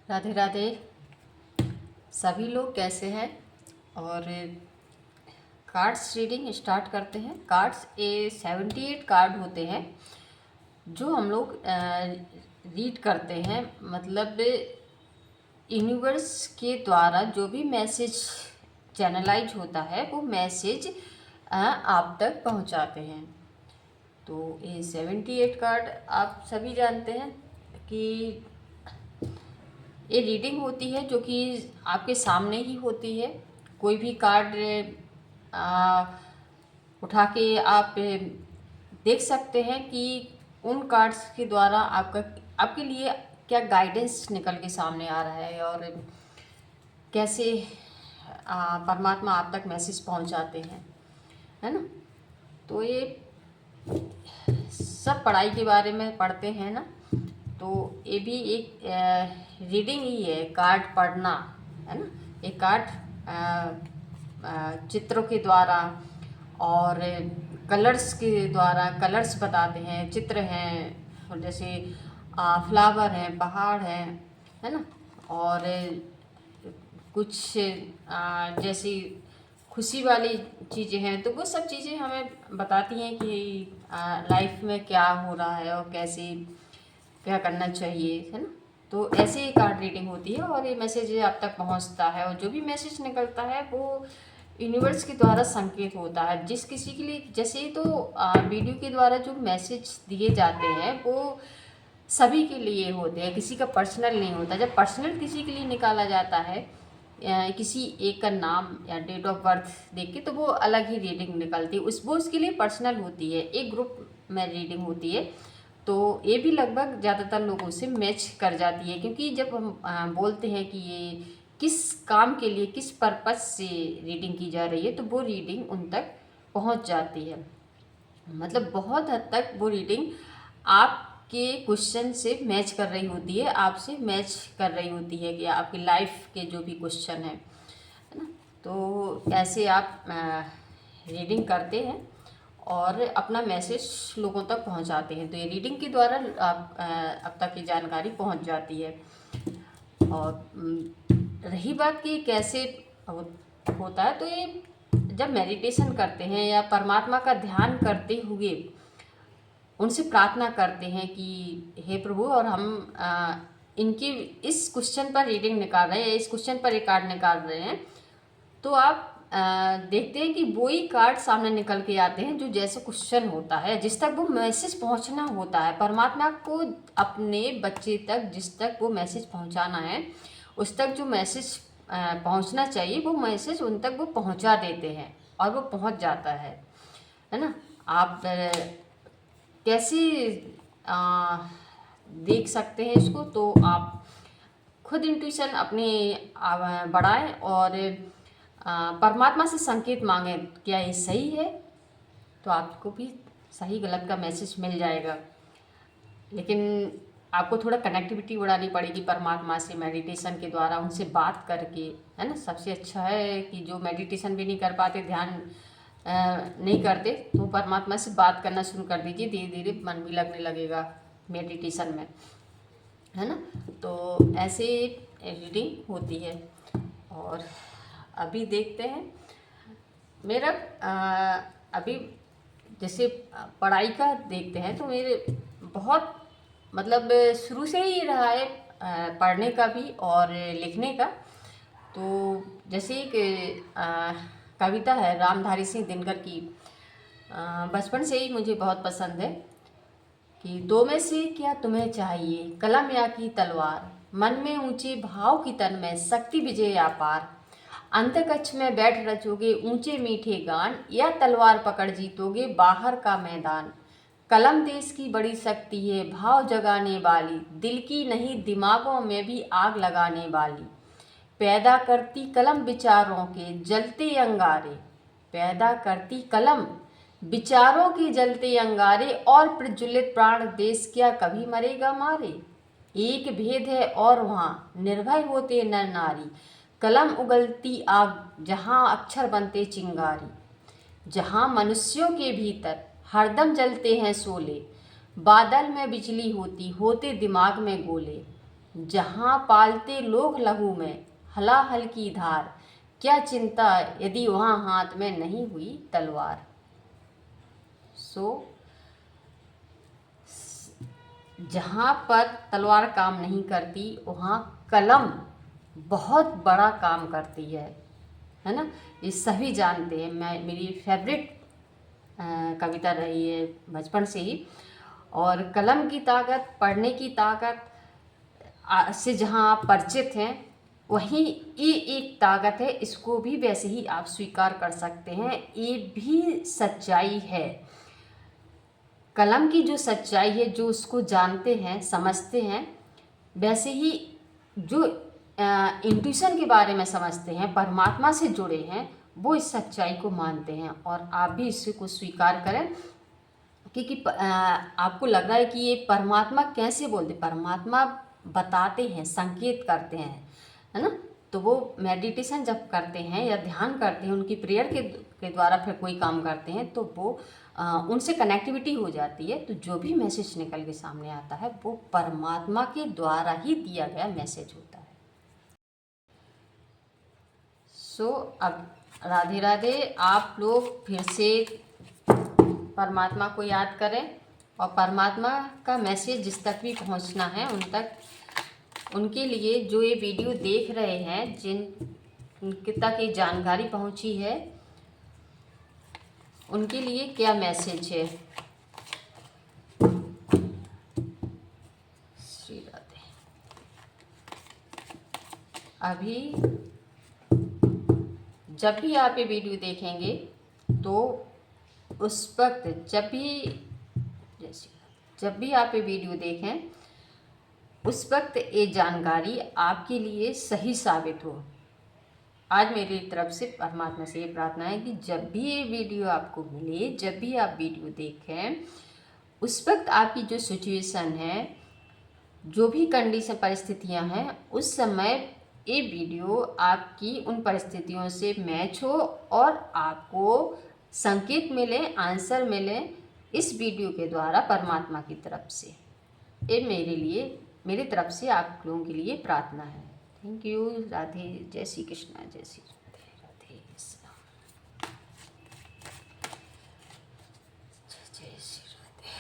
राधे राधे। सभी लोग कैसे हैं? और कार्ड्स रीडिंग स्टार्ट करते हैं। कार्ड्स 78 कार्ड होते हैं जो हम लोग रीड करते हैं। मतलब यूनिवर्स के द्वारा जो भी मैसेज चैनलाइज होता है वो मैसेज आप तक पहुंचाते हैं। तो ये 78 कार्ड आप सभी जानते हैं कि ये रीडिंग होती है जो कि आपके सामने ही होती है। कोई भी कार्ड उठा के आप देख सकते हैं कि उन कार्ड्स के द्वारा आपके लिए क्या गाइडेंस निकल के सामने आ रहा है और कैसे परमात्मा आप तक मैसेज पहुंचाते हैं, है ना। तो ये सब पढ़ाई के बारे में पढ़ते हैं ना, तो ये भी एक रीडिंग ही है, कार्ड पढ़ना, है ना। एक कार्ड चित्रों के द्वारा और कलर्स के द्वारा कलर्स बताते हैं, चित्र हैं, और जैसे फ्लावर हैं, पहाड़ हैं, है ना। और कुछ जैसी खुशी वाली चीज़ें हैं, तो वो सब चीज़ें हमें बताती हैं कि लाइफ में क्या हो रहा है और कैसे क्या करना चाहिए, है ना। तो ऐसे ही कार्ड रीडिंग होती है और ये मैसेज आप तक पहुंचता है, और जो भी मैसेज निकलता है वो यूनिवर्स के द्वारा संकेत होता है। जिस किसी के लिए जैसे तो वीडियो के द्वारा जो मैसेज दिए जाते हैं वो सभी के लिए होते हैं, किसी का पर्सनल नहीं होता। जब पर्सनल किसी के लिए निकाला जाता है किसी एक का नाम या डेट ऑफ बर्थ देख के, तो वो अलग ही रीडिंग निकलती है। वो उसके लिए पर्सनल होती है, एक ग्रुप में रीडिंग होती है। तो ये भी लगभग ज़्यादातर लोगों से मैच कर जाती है, क्योंकि जब हम बोलते हैं कि ये किस काम के लिए, किस पर्पस से रीडिंग की जा रही है, तो वो रीडिंग उन तक पहुंच जाती है। मतलब बहुत हद तक वो रीडिंग आपके क्वेश्चन से मैच कर रही होती है, आपसे मैच कर रही होती है कि आपकी लाइफ के जो भी क्वेश्चन है ना। तो ऐसे आप रीडिंग करते हैं और अपना मैसेज लोगों तक पहुंचाते हैं। तो ये रीडिंग के द्वारा आप अब तक की जानकारी पहुंच जाती है। और रही बात कि कैसे होता है, तो ये जब मेडिटेशन करते हैं या परमात्मा का ध्यान करते हुए उनसे प्रार्थना करते हैं कि हे प्रभु, और हम इनकी इस क्वेश्चन पर रीडिंग निकाल रहे हैं, इस क्वेश्चन पर एक कार्ड निकाल रहे हैं, तो आप देखते हैं कि वो ही कार्ड सामने निकल के आते हैं जो जैसे क्वेश्चन होता है, जिस तक वो मैसेज पहुंचना होता है। परमात्मा को अपने बच्चे तक जिस तक वो मैसेज पहुंचाना है, उस तक जो मैसेज पहुंचना चाहिए, वो मैसेज उन तक वो पहुंचा देते हैं और वो पहुंच जाता है ना। आप कैसे आ, देख सकते हैं इसको, तो आप खुद इंट्यूशन अपनी बढ़ाएं और परमात्मा से संकेत मांगें, क्या ये सही है, तो आपको भी सही गलत का मैसेज मिल जाएगा। लेकिन आपको थोड़ा कनेक्टिविटी बढ़ानी पड़ेगी परमात्मा से, मेडिटेशन के द्वारा उनसे बात करके, है ना। सबसे अच्छा है कि जो मेडिटेशन भी नहीं कर पाते, ध्यान नहीं करते, तो परमात्मा से बात करना शुरू कर दीजिए, धीरे धीरे मन भी लगने लगेगा मेडिटेशन में, है ना। तो ऐसे रीडिंग होती है। और अभी देखते हैं मेरा अभी जैसे पढ़ाई का देखते हैं, तो मेरे बहुत मतलब शुरू से ही रहा है पढ़ने का भी और लिखने का। तो जैसे एक कविता है रामधारी सिंह दिनकर की, बचपन से ही मुझे बहुत पसंद है कि दो में से क्या तुम्हें चाहिए, कलम या की तलवार, मन में ऊंचे भाव की तन में शक्ति विजय अपार, अंतरिक्ष में बैठ रचोगे ऊंचे मीठे गान, या तलवार पकड़ जीतोगे बाहर का मैदान। कलम देश की बड़ी शक्ति है, भाव जगाने वाली, दिल की नहीं दिमागों में भी आग लगाने वाली, पैदा करती कलम विचारों के जलते अंगारे, पैदा करती कलम विचारों के जलते अंगारे, और प्रज्वलित प्राण देश क्या कभी मरेगा मारे। एक भेद है और वहाँ निर्भय होते नर नारी, कलम उगलती आग जहाँ अक्षर बनते चिंगारी, जहाँ मनुष्यों के भीतर हरदम जलते हैं शोले, बादल में बिजली होती होते दिमाग में गोले, जहाँ पालते लोग लहू में हलाहल की धार, क्या चिंता यदि वहाँ हाथ में नहीं हुई तलवार। सो जहाँ पर तलवार काम नहीं करती वहाँ कलम बहुत बड़ा काम करती है ना। ये सभी जानते हैं। मेरी फेवरेट कविता रही है बचपन से ही। और कलम की ताकत, पढ़ने की ताकत से जहाँ आप परिचित हैं, वहीं ये एक ताकत है, इसको भी वैसे ही आप स्वीकार कर सकते हैं। ये भी सच्चाई है। कलम की जो सच्चाई है, जो उसको जानते हैं, समझते हैं, वैसे ही जो इंट्यूशन के बारे में समझते हैं, परमात्मा से जुड़े हैं, वो इस सच्चाई को मानते हैं। और आप भी इसको स्वीकार करें, क्योंकि आपको लग रहा है कि ये परमात्मा कैसे बोलते, परमात्मा बताते हैं, संकेत करते हैं, है ना। तो वो मेडिटेशन जब करते हैं या ध्यान करते हैं, उनकी प्रेयर के द्वारा फिर कोई काम करते हैं, तो वो उनसे कनेक्टिविटी हो जाती है। तो जो भी मैसेज निकल के सामने आता है वो परमात्मा के द्वारा ही दिया गया मैसेज होता है। सो अब राधे राधे। आप लोग फिर से परमात्मा को याद करें और परमात्मा का मैसेज जिस तक भी पहुंचना है उन तक, उनके लिए जो ये वीडियो देख रहे हैं, जिन तक ये जानकारी पहुंची है, उनके लिए क्या मैसेज है। श्री राधे। अभी जब भी आप ये वीडियो देखेंगे तो उस वक्त जब भी आप ये वीडियो देखें, उस वक्त ये जानकारी आपके लिए सही साबित हो। आज मेरी तरफ से परमात्मा से ये प्रार्थना है कि जब भी ये वीडियो आपको मिले, जब भी आप वीडियो देखें, उस वक्त आपकी जो सिचुएशन है, जो भी कंडीशन, परिस्थितियां हैं, उस समय ये वीडियो आपकी उन परिस्थितियों से मैच हो और आपको संकेत मिले, आंसर मिले इस वीडियो के द्वारा परमात्मा की तरफ से। ये मेरी तरफ से आप लोगों के लिए प्रार्थना है। Thank you. राधे। जय श्री कृष्णा। जय श्री राधे। राधे श्याम। जय श्री राधे।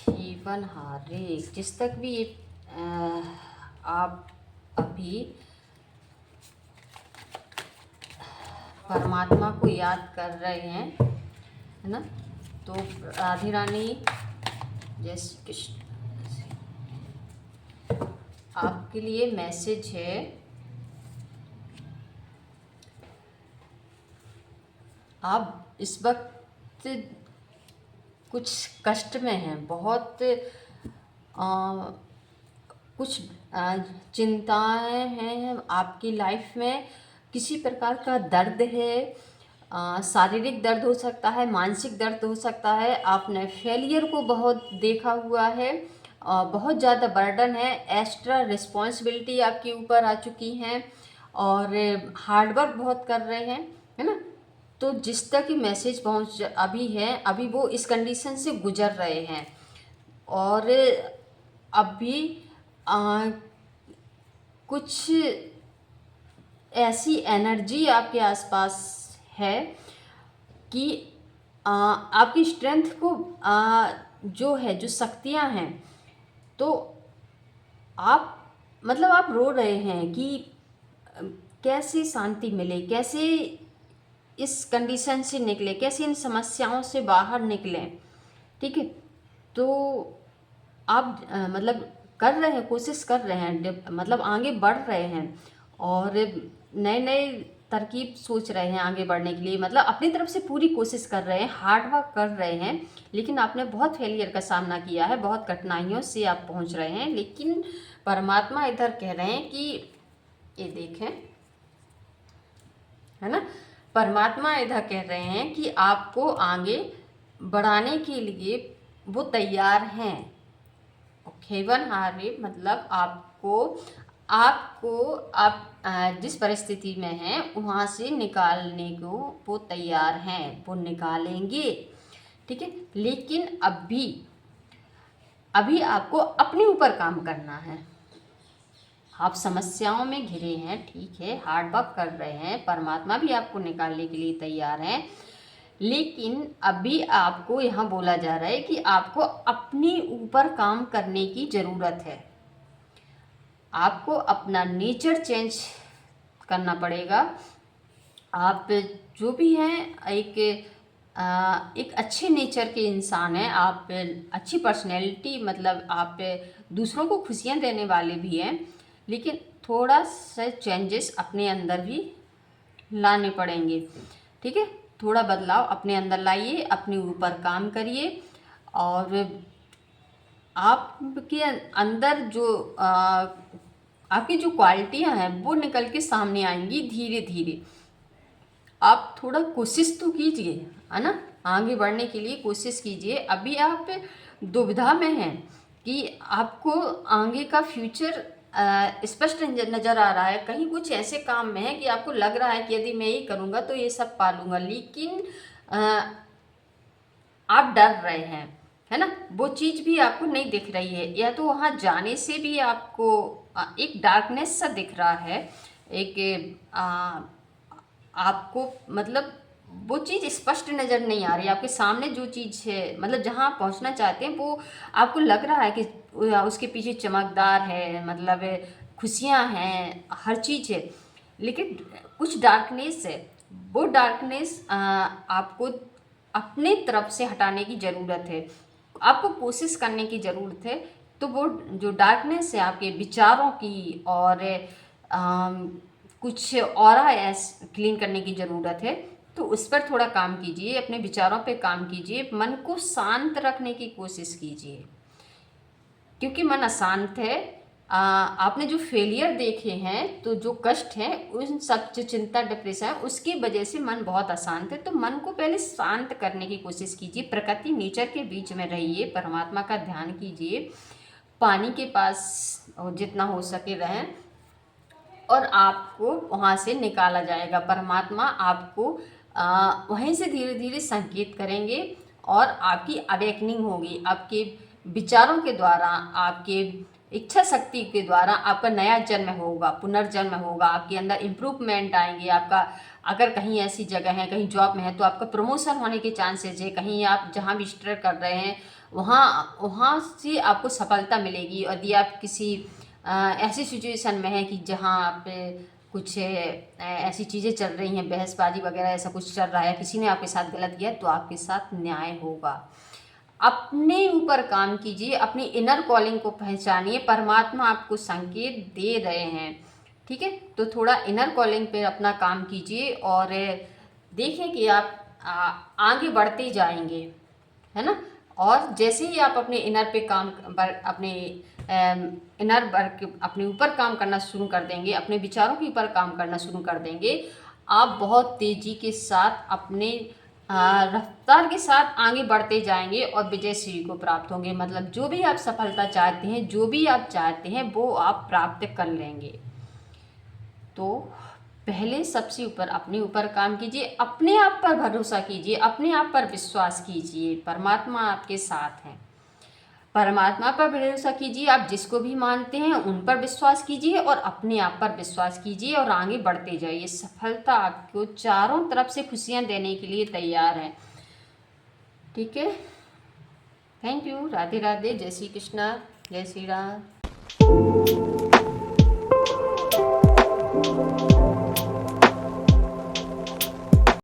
जीवन हारे। जिस तक भी आप अभी परमात्मा को याद कर रहे हैं, है ना, तो राधे रानी, जय श्री कृष्ण। आपके लिए मैसेज है, आप इस वक्त कुछ कष्ट में हैं, बहुत कुछ चिंताएं हैं आपकी लाइफ में, किसी प्रकार का दर्द है, शारीरिक दर्द हो सकता है, मानसिक दर्द हो सकता है। आपने फेलियर को बहुत देखा हुआ है, बहुत ज़्यादा बर्डन है, एक्स्ट्रा रिस्पॉन्सिबिलिटी आपके ऊपर आ चुकी हैं और हार्डवर्क बहुत कर रहे हैं, है ना। तो जिस तक कि मैसेज पहुंच अभी है, अभी वो इस कंडीशन से गुजर रहे हैं और अभी कुछ ऐसी एनर्जी आपके आसपास है कि आपकी स्ट्रेंथ को जो है, जो शक्तियां हैं, तो आप रो रहे हैं कि कैसे शांति मिले, कैसे इस कंडीशन से निकले, कैसे इन समस्याओं से बाहर निकलें, ठीक है। तो आप मतलब कर रहे हैं, कोशिश कर रहे हैं, मतलब आगे बढ़ रहे हैं और नए नए तरकीब सोच रहे हैं आगे बढ़ने के लिए, मतलब अपनी तरफ से पूरी कोशिश कर रहे हैं, हार्ड वर्क कर रहे हैं। लेकिन आपने बहुत फेलियर का सामना किया है, बहुत कठिनाइयों से आप पहुंच रहे हैं, लेकिन परमात्मा इधर कह रहे हैं कि ये देखें, है ना, परमात्मा इधर कह रहे हैं कि आपको आगे बढ़ाने के लिए वो तैयार हैं। हेवन हारे मतलब आपको आपको आप जिस परिस्थिति में हैं वहाँ से निकालने को वो तैयार हैं, वो निकालेंगे। ठीक है, लेकिन अभी आपको अपने ऊपर काम करना है। आप समस्याओं में घिरे हैं, ठीक है, हार्ड वर्क कर रहे हैं, परमात्मा भी आपको निकालने के लिए तैयार है, लेकिन अभी आपको यहाँ बोला जा रहा है कि आपको अपने ऊपर काम करने की ज़रूरत है। आपको अपना नेचर चेंज करना पड़ेगा। आप जो भी हैं एक अच्छे नेचर के इंसान हैं, आप अच्छी पर्सनैलिटी, मतलब आप दूसरों को खुशियाँ देने वाले भी हैं, लेकिन थोड़ा सा चेंजेस अपने अंदर भी लाने पड़ेंगे। ठीक है, थोड़ा बदलाव अपने अंदर लाइए, अपने ऊपर काम करिए और आपके अंदर जो आपकी जो क्वालिटियाँ हैं वो निकल के सामने आएंगी धीरे धीरे। आप थोड़ा कोशिश तो कीजिए, है ना, आगे बढ़ने के लिए कोशिश कीजिए। अभी आप दुविधा में हैं कि आपको आगे का फ्यूचर स्पष्ट नज़र आ रहा है, कहीं कुछ ऐसे काम में है कि आपको लग रहा है कि यदि मैं ये करूँगा तो ये सब पा लूँगा, लेकिन आप डर रहे हैं, है ना, वो चीज़ भी आपको नहीं दिख रही है, या तो वहाँ जाने से भी आपको एक डार्कनेस सा दिख रहा है, एक आपको मतलब वो चीज़ स्पष्ट नज़र नहीं आ रही। आपके सामने जो चीज़ है, मतलब जहाँ आप पहुँचना चाहते हैं वो आपको लग रहा है कि उसके पीछे चमकदार है, मतलब खुशियाँ हैं, हर चीज़ है, लेकिन कुछ डार्कनेस है। वो डार्कनेस आपको अपने तरफ से हटाने की ज़रूरत है, आपको कोशिश करने की ज़रूरत है। तो वो जो डार्कनेस है आपके विचारों की और कुछ और क्लीन करने की ज़रूरत है, तो उस पर थोड़ा काम कीजिए, अपने विचारों पे काम कीजिए, मन को शांत रखने की कोशिश कीजिए, क्योंकि मन अशांत है। आपने जो फेलियर देखे हैं, तो जो कष्ट हैं, उन सब जो चिंता डिप्रेशन है उसकी वजह से मन बहुत अशांत है। तो मन को पहले शांत करने की कोशिश कीजिए, प्रकृति नेचर के बीच में रहिए, परमात्मा का ध्यान कीजिए, पानी के पास जितना हो सके रहें और आपको वहाँ से निकाला जाएगा। परमात्मा आपको वहीं से धीरे धीरे संकेत करेंगे और आपकी अवेकनिंग होगी, आपके विचारों के द्वारा, आपके इच्छा शक्ति के द्वारा आपका नया जन्म होगा, पुनर्जन्म होगा, आपके अंदर इम्प्रूवमेंट आएंगे। आपका अगर कहीं ऐसी जगह है, कहीं जॉब में है, तो आपका प्रमोशन होने के चांसेस है। कहीं आप जहाँ भी स्ट्रगल कर रहे हैं वहाँ से आपको सफलता मिलेगी। यदि आप किसी ऐसी सिचुएशन में है कि जहाँ आप कुछ ऐसी चीज़ें चल रही हैं, बहसबाजी वगैरह ऐसा कुछ चल रहा है, किसी ने आपके साथ गलत किया, तो आपके साथ न्याय होगा। अपने ऊपर काम कीजिए, अपनी इनर कॉलिंग को पहचानिए, परमात्मा आपको संकेत दे रहे हैं। ठीक है, तो थोड़ा इनर कॉलिंग पे अपना काम कीजिए और देखें कि आप आगे बढ़ते जाएंगे, है ना। और जैसे ही आप अपने इनर पे काम अपने इनर वर्क अपने ऊपर काम करना शुरू कर देंगे, अपने विचारों के ऊपर काम करना शुरू कर देंगे, आप बहुत तेज़ी के साथ अपने रफ्तार के साथ आगे बढ़ते जाएंगे और विजय श्री को प्राप्त होंगे। मतलब जो भी आप सफलता चाहते हैं, जो भी आप चाहते हैं, वो आप प्राप्त कर लेंगे। तो पहले सबसे ऊपर अपने ऊपर काम कीजिए, अपने आप पर भरोसा कीजिए, अपने आप पर विश्वास कीजिए, परमात्मा आपके साथ हैं। परमात्मा पर भरोसा कीजिए, आप जिसको भी मानते हैं उन पर विश्वास कीजिए और अपने आप पर विश्वास कीजिए और आगे बढ़ते जाइए। सफलता आपको चारों तरफ से खुशियां देने के लिए तैयार है। ठीक है, थैंक यू। राधे राधे, जय श्री कृष्णा, जय श्री राम।